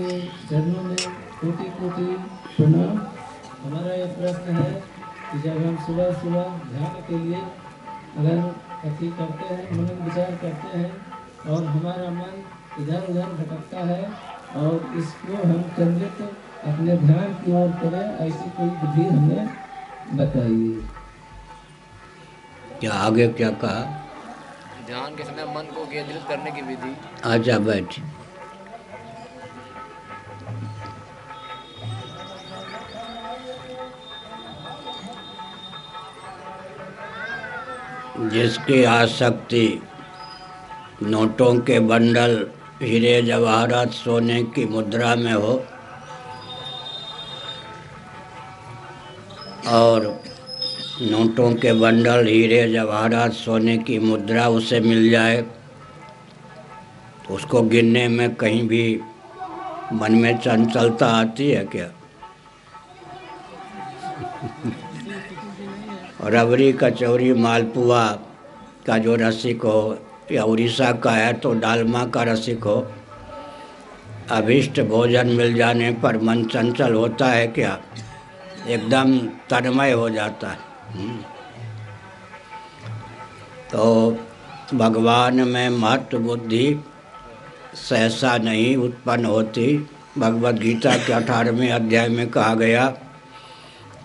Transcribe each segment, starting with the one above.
के चरणों में कोटि कोटि प्रणाम। हमारा यह प्रश्न है कि जब हम सुबह सुबह ध्यान के लिए अगर अति करते हैं, मनन विचार करते हैं और हमारा मन इधर उधर भटकता है और इसको हम केंद्रित अपने ध्यान की ओर करें, ऐसी कोई विधि हमें बताइए। क्या आगे क्या कहा? ध्यान के समय मन को केंद्रित करने की विधि। आजा बैठ। जिसकी आसक्ति नोटों के बंडल, हीरे जवाहरात, सोने की मुद्रा में हो और नोटों के बंडल, हीरे जवाहरात, सोने की मुद्रा उसे मिल जाए तो उसको गिनने में कहीं भी मन में चंचलता आती है क्या? रबड़ी, कचौरी, मालपुआ का जो रसिक हो या उड़ीसा का है तो डालमा का रसिक हो, अभीष्ट भोजन मिल जाने पर मन चंचल होता है क्या? एकदम तन्मय हो जाता है। तो भगवान में महत्व बुद्धि सहसा नहीं उत्पन्न होती। भगवद गीता के 18वें अध्याय में कहा गया,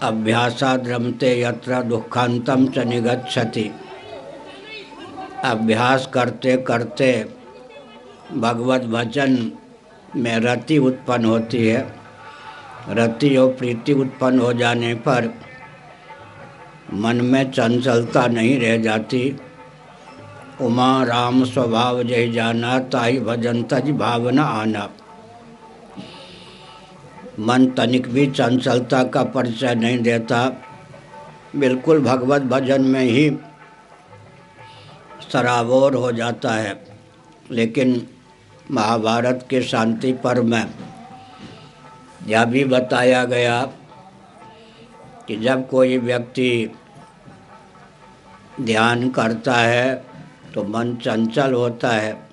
अभ्यासाद् रमते यत्र दुःखांतं च निगच्छति। अभ्यास करते करते भगवत भजन में रति उत्पन्न होती है। रति और प्रीति उत्पन्न हो जाने पर मन में चंचलता नहीं रह जाती। उमा राम स्वभाव जय जाना, ताई भजन तज भावना आना। मन तनिक भी चंचलता का परिचय नहीं देता, बिल्कुल भगवत भजन में ही सराबोर हो जाता है। लेकिन महाभारत के शांति पर्व में यह भी बताया गया कि जब कोई व्यक्ति ध्यान करता है तो मन चंचल होता है।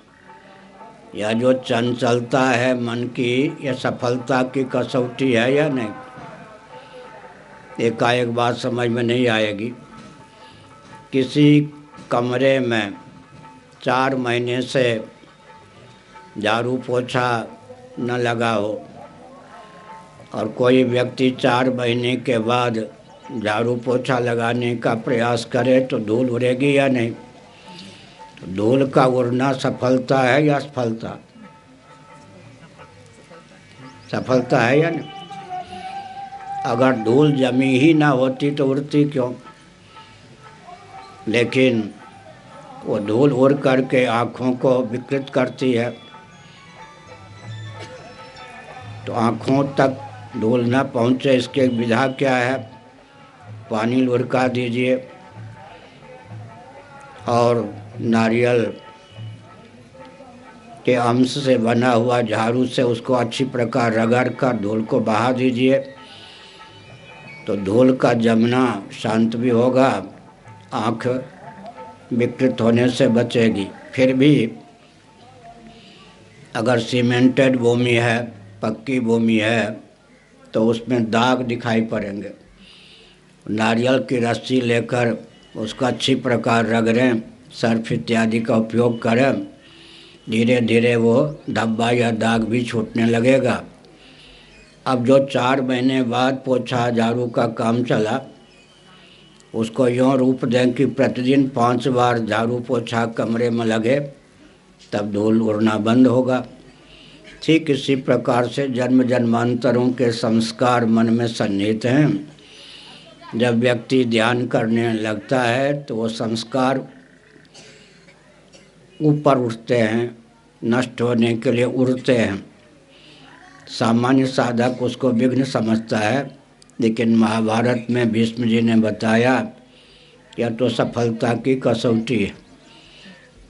यह जो चंचलता है मन की, यह सफलता की कसौटी है या नहीं? एकाएक बात समझ में नहीं आएगी। किसी कमरे में 4 महीने से झाड़ू पोछा न लगा हो और कोई व्यक्ति 4 महीने के बाद झाड़ू पोछा लगाने का प्रयास करे तो धूल उड़ेगी या नहीं? तो धूल का उड़ना सफलता है या असफलता? सफलता है या नहीं? अगर धूल जमी ही ना होती तो उड़ती क्यों? लेकिन वो धूल उड़ करके आँखों को विकृत करती है। तो आँखों तक धूल न पहुँचे इसके विधा क्या है? पानी लुढ़का दीजिए और नारियल के अंश से बना हुआ झाड़ू से उसको अच्छी प्रकार रगड़ कर धूल को बहा दीजिए, तो धूल का जमना शांत भी होगा, आँख विकृत होने से बचेगी। फिर भी अगर सीमेंटेड भूमि है, पक्की भूमि है, तो उसमें दाग दिखाई पड़ेंगे। नारियल की रस्सी लेकर उसका अच्छी प्रकार रगड़ें, सर्फ इत्यादि का उपयोग करें, धीरे धीरे वो धब्बा या दाग भी छूटने लगेगा। अब जो 4 महीने बाद पोछा झाड़ू का काम चला, उसको यूँ रूप दें कि प्रतिदिन 5 बार झाड़ू पोछा कमरे में लगे, तब धूल उड़ना बंद होगा। ठीक इसी प्रकार से जन्म जन्मांतरों के संस्कार मन में सन्निहित हैं। जब व्यक्ति ध्यान करने लगता है तो वो संस्कार ऊपर उठते हैं, नष्ट होने के लिए उड़ते हैं। सामान्य साधक उसको विघ्न समझता है, लेकिन महाभारत में भीष्म जी ने बताया यह तो सफलता की कसौटी है।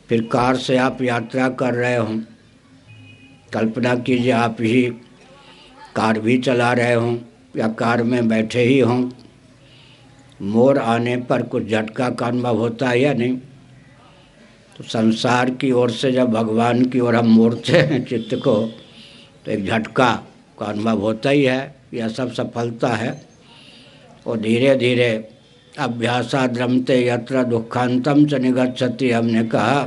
फिर कार से आप यात्रा कर रहे हों, कल्पना कीजिए आप ही कार भी चला रहे हों या कार में बैठे ही हों, मोड़ आने पर कुछ झटका का अनुभव होता है या नहीं? तो संसार की ओर से जब भगवान की ओर हम मोड़ते हैं चित्त को, तो एक झटका का अनुभव होता ही है। यह सब सफलता है। और धीरे धीरे अभ्यासाद् रमते यत्र दुखांतम च निगच्छति, हमने कहा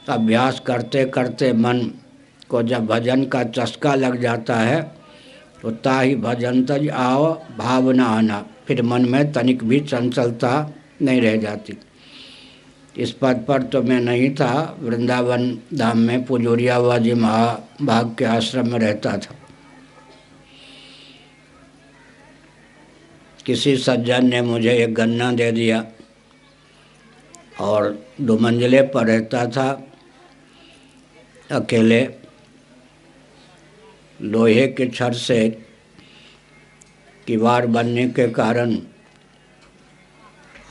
अभ्यास करते करते मन को जब भजन का चस्का लग जाता है तो ताहि भजंतज आओ भावना आना, फिर मन में तनिक भी चंचलता नहीं रह जाती। इस पद पर तो मैं नहीं था, वृंदावन धाम में पुजूरियावाजी महाभाग के आश्रम में रहता था। किसी सज्जन ने मुझे एक गन्ना दे दिया और 2 मंजिले पर रहता था अकेले। लोहे के छड़ से किवाड़ बनने के कारण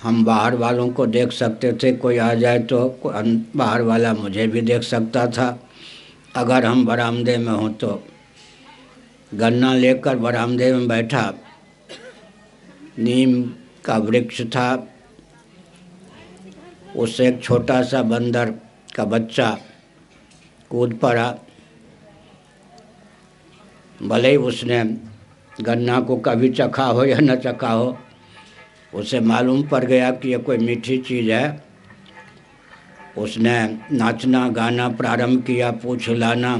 हम बाहर वालों को देख सकते थे, कोई आ जाए तो बाहर वाला मुझे भी देख सकता था अगर हम बरामदे में हों तो। गन्ना लेकर बरामदे में बैठा, नीम का वृक्ष था, उससे एक छोटा सा बंदर का बच्चा कूद पड़ा। भले ही उसने गन्ना को कभी चखा हो या न चखा हो, उसे मालूम पड़ गया कि यह कोई मीठी चीज़ है। उसने नाचना गाना प्रारंभ किया, पूछ हिलाना,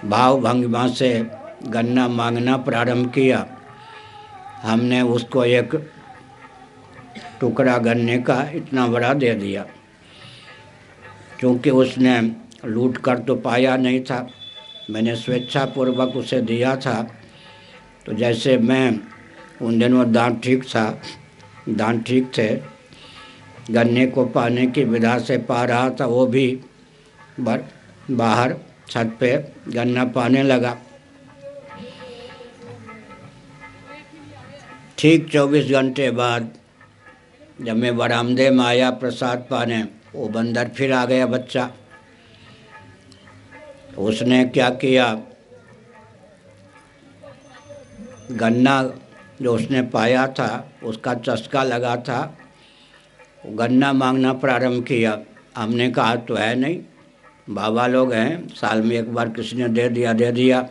भाव भंगिमा से गन्ना मांगना प्रारंभ किया। हमने उसको एक टुकड़ा गन्ने का इतना बड़ा दे दिया। क्योंकि उसने लूट कर तो पाया नहीं था, मैंने स्वेच्छापूर्वक उसे दिया था। तो जैसे मैं उन दिनों दांत ठीक थे, गन्ने को पाने की विधा से पा रहा था, वो भी बाहर छत पे गन्ना पाने लगा। ठीक 24 घंटे बाद जब मैं बरामदे में आया प्रसाद पाने, वो बंदर फिर आ गया बच्चा। उसने क्या किया, गन्ना जो उसने पाया था उसका चस्का लगा था, गन्ना मांगना प्रारंभ किया। हमने कहा तो है नहीं, बाबा लोग हैं, साल में एक बार किसी ने दे दिया।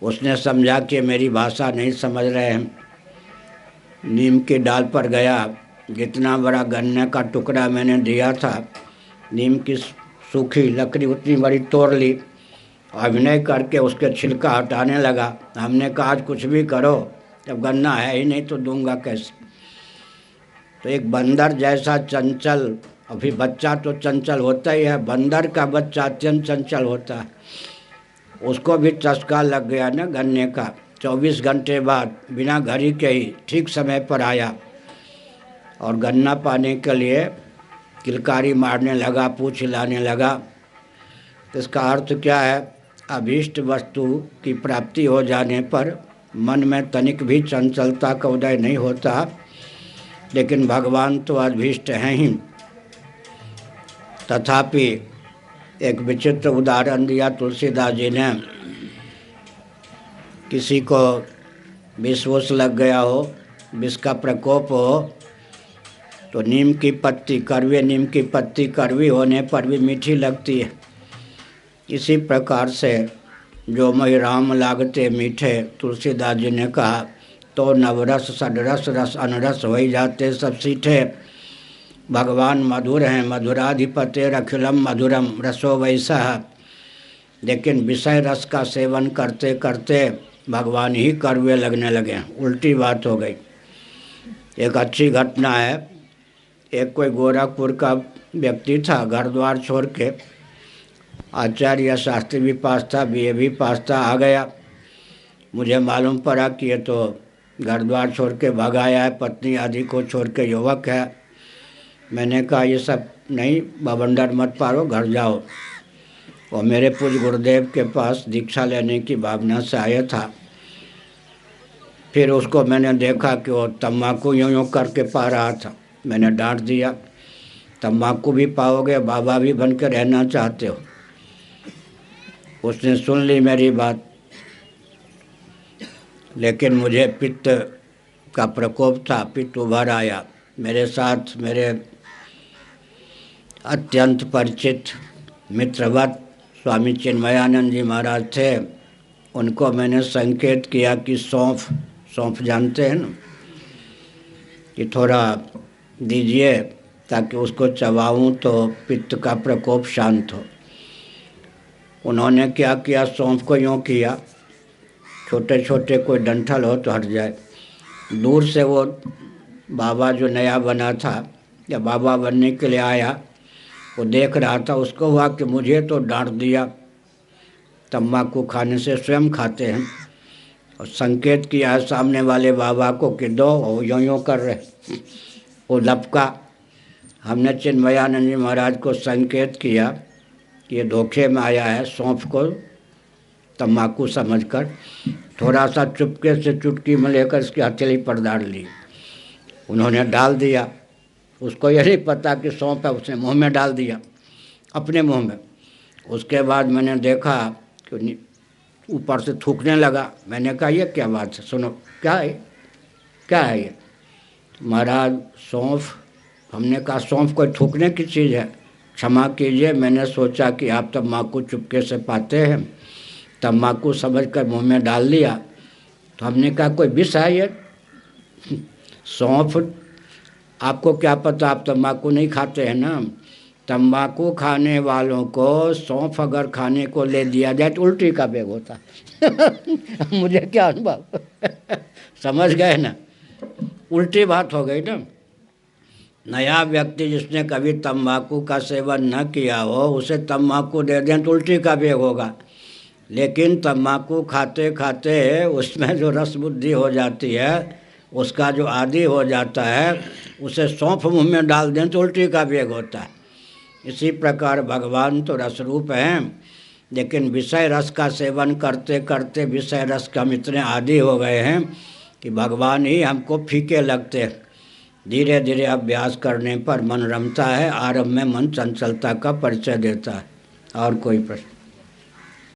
उसने समझा कि मेरी भाषा नहीं समझ रहे हैं। नीम की डाल पर गया, जितना बड़ा गन्ने का टुकड़ा मैंने दिया था, नीम की सूखी लकड़ी उतनी बड़ी तोड़ ली, अभिनय करके उसके छिलका हटाने लगा। हमने कहा आज कुछ भी करो, जब गन्ना है ही नहीं तो दूंगा कैसे। तो एक बंदर जैसा चंचल, अभी बच्चा तो चंचल होता ही है, बंदर का बच्चा अत्यंत चंचल होता है, उसको भी चस्का लग गया ना गन्ने का। 24 घंटे बाद बिना घड़ी के ही ठीक समय पर आया और गन्ना पाने के लिए किलकारी मारने लगा, पूछ हिलाने लगा। तो इसका अर्थ क्या है, अभीष्ट वस्तु की प्राप्ति हो जाने पर मन में तनिक भी चंचलता का उदय नहीं होता, लेकिन भगवान तो अभीष्ट हैं ही। तथापि एक विचित्र उदाहरण दिया तुलसीदास जी ने। किसी को विष लग गया हो, विष का प्रकोप हो, तो नीम की पत्ती, कड़वे नीम की पत्ती कड़वी होने पर भी मीठी लगती है। इसी प्रकार से जो मई राम लागते मीठे, तुलसीदास जी ने कहा, तो नवरस सडरस रस अनरस हो ही जाते सब सीठे। भगवान मधुर हैं, मधुराधिपते अखिलम मधुरम रसो वैसा। लेकिन विषय रस का सेवन करते करते भगवान ही कड़वे लगने लगे, उल्टी बात हो गई। एक अच्छी घटना है, एक कोई गोरखपुर का व्यक्ति था, घर द्वार छोड़ के आचार्य शास्त्री भी पास था, BA भी पास था, आ गया। मुझे मालूम पड़ा कि ये तो घर द्वार छोड़ के भाग आया है, पत्नी आदि को छोड़ के युवक है। मैंने कहा ये सब नहीं, बवंडर मत पारो, घर जाओ। और मेरे पूज्य गुरुदेव के पास दीक्षा लेने की भावना से आया था। फिर उसको मैंने देखा कि वो तम्बाकू यूँ करके पा रहा था। मैंने डांट दिया, तम्बाकू भी पाओगे, बाबा भी बन के रहना चाहते हो। उसने सुन ली मेरी बात, लेकिन मुझे पित्त का प्रकोप था, पित्त उभर आया। मेरे साथ मेरे अत्यंत परिचित मित्रवत स्वामी चिन्मयानंद जी महाराज थे, उनको मैंने संकेत किया कि सौंफ जानते हैं ना, कि थोड़ा दीजिए ताकि उसको चबाऊं तो पित्त का प्रकोप शांत हो। उन्होंने क्या किया, सौंफ को यूँ किया, छोटे छोटे कोई डंठल हो तो हट जाए। दूर से वो बाबा जो नया बना था या बाबा बनने के लिए आया, वो देख रहा था, उसको हुआ कि मुझे तो डांट दिया, तम्बाकू खाने से स्वयं खाते हैं, और संकेत किया सामने वाले बाबा को कि दो, और यूँ कर रहे, वो लपका। हमने चिन्मयानंद जी महाराज को संकेत किया कि ये धोखे में आया है, सौंफ को तम्बाकू समझकर थोड़ा सा चुपके से चुटकी में लेकर इसकी हथेली पर डाल ली। उन्होंने डाल दिया, उसको यह नहीं पता कि सौंफ है, उसने मुंह में डाल दिया, अपने मुंह में। उसके बाद मैंने देखा कि ऊपर से थूकने लगा। मैंने कहा ये क्या बात है, सुनो क्या है ये? महाराज सौंफ। हमने कहा सौंफ कोई थूकने की चीज़ है, क्षमा कीजिए, मैंने सोचा कि आप तम्बाकू चुपके से पाते हैं, तम्बाकू समझ कर मुँह में डाल लिया। तो हमने कहा कोई विष है ये? सौंफ, आपको क्या पता, आप तम्बाकू नहीं खाते हैं ना। तम्बाकू खाने वालों को सौंफ अगर खाने को ले दिया जाए तो उल्टी का बेग होता मुझे क्या अनुभव समझ गए ना, उल्टी बात हो गई ना। नया व्यक्ति जिसने कभी तम्बाकू का सेवन न किया हो, उसे तम्बाकू दे दें तो उल्टी का बेग होगा, लेकिन तम्बाकू खाते खाते उसमें जो रस बुद्धि हो जाती है, उसका जो आदी हो जाता है, उसे सौंफ मुँह में डाल दें तो उल्टी का बेग होता है। इसी प्रकार भगवान तो रस रूप हैं, लेकिन विषय रस का सेवन करते करते विषय रस के हम इतने आदी हो गए हैं कि भगवान ही हमको फीके लगते हैं। धीरे धीरे अभ्यास करने पर मन रमता है, आरंभ में मन चंचलता का परिचय देता है। और कोई प्रश्न?